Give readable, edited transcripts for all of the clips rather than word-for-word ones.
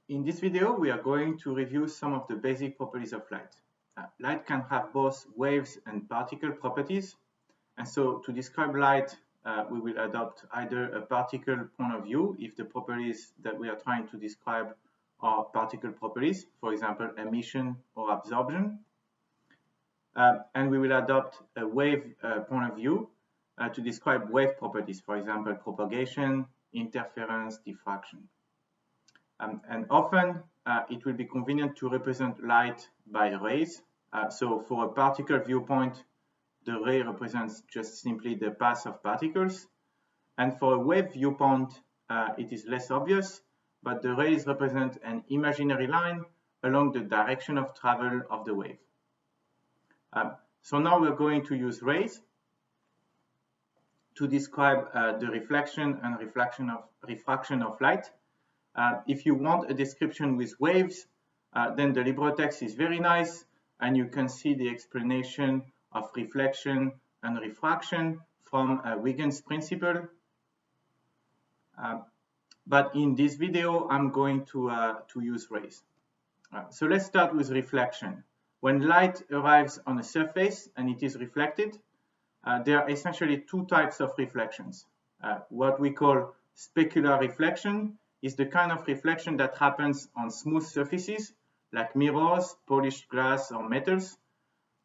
In this video, we are going to review some of the basic properties of light. Light can have both waves and particle properties. And so to describe light, we will adopt either a particle point of view if the properties that we are trying to describe are particle properties, for example, emission or absorption. And we will adopt a wave point of view to describe wave properties, for example, propagation, interference, diffraction. And often it will be convenient to represent light by rays. So for a particle viewpoint, the ray represents just simply the path of particles. And for a wave viewpoint, it is less obvious, but the rays represent an imaginary line along the direction of travel of the wave. So now we're going to use rays to describe the reflection and refraction of light. If you want a description with waves, then the LibreText is very nice, and you can see the explanation of reflection and refraction from Huygens principle. But in this video, I'm going to use rays. So let's start with reflection. When light arrives on a surface and it is reflected, there are essentially two types of reflections. What we call specular reflection is the kind of reflection that happens on smooth surfaces like mirrors, polished glass, or metals.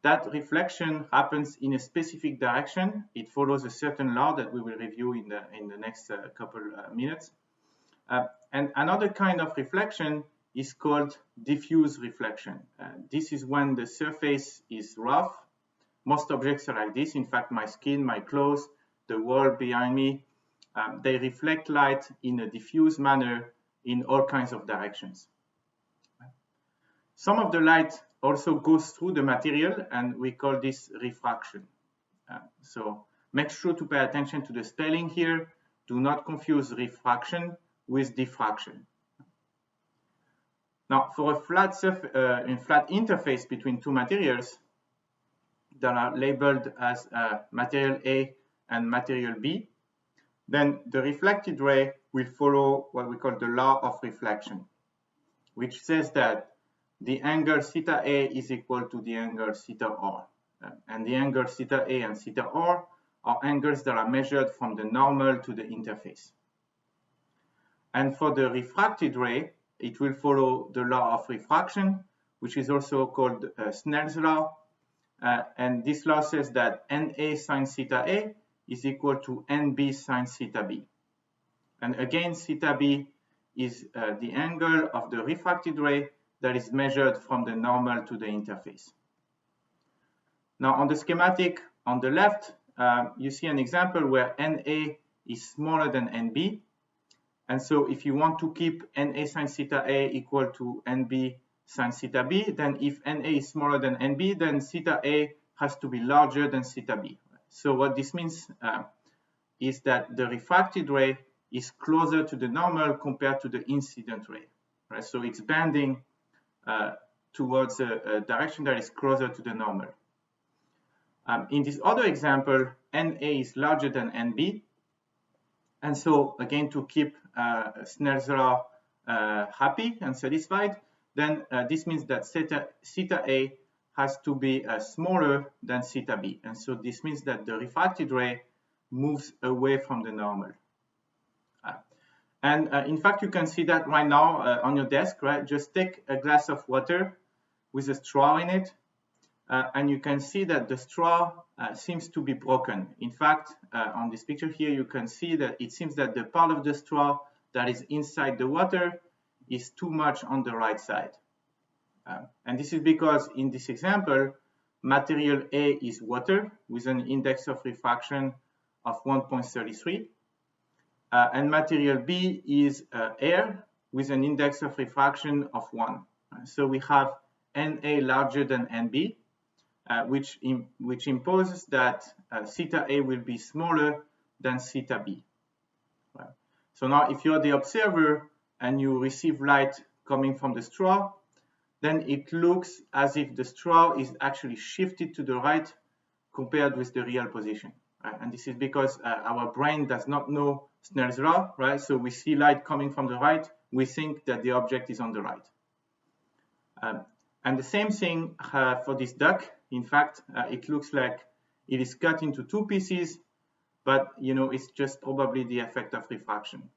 That reflection happens in a specific direction. It follows a certain law that we will review in the next couple minutes. And another kind of reflection is called diffuse reflection. This is when the surface is rough. Most objects are like this. In fact, my skin, my clothes, the wall behind me, they reflect light in a diffuse manner in all kinds of directions. Some of the light also goes through the material, and we call this refraction. So make sure to pay attention to the spelling here. Do not confuse refraction with diffraction. Now, for a flat interface between two materials that are labeled as material A and material B, then the reflected ray will follow what we call the law of reflection, which says that the angle theta A is equal to the angle theta R. And the angle theta A and theta R are angles that are measured from the normal to the interface. And for the refracted ray, it will follow the law of refraction, which is also called Snell's law. And this law says that NA sine theta A is equal to NB sine theta B. And again, theta B is the angle of the refracted ray that is measured from the normal to the interface. Now on the schematic on the left, you see an example where NA is smaller than NB. And so if you want to keep NA sine theta A equal to NB sine theta B, then if NA is smaller than NB, then theta A has to be larger than theta B. So what this means is that the refracted ray is closer to the normal compared to the incident ray. Right? So it's bending towards a direction that is closer to the normal. In this other example, NA is larger than NB. And so again, to keep Snell's law happy and satisfied, then this means that theta A has to be smaller than theta B. And so this means that the refracted ray moves away from the normal. And in fact, you can see that right now on your desk, right? Just take a glass of water with a straw in it, and you can see that the straw seems to be broken. In fact, on this picture here, you can see that it seems that the part of the straw that is inside the water is too much on the right side. And this is because in this example, material A is water with an index of refraction of 1.33. And material B is air with an index of refraction of 1. So we have NA larger than NB, which imposes that theta A will be smaller than theta B. Right. So now if you're the observer and you receive light coming from the straw, then it looks as if the straw is actually shifted to the right compared with the real position. Right? And this is because our brain does not know Snell's law, right? So we see light coming from the right, we think that the object is on the right. And the same thing for this duck. In fact, it looks like it is cut into two pieces, but it's just probably the effect of refraction.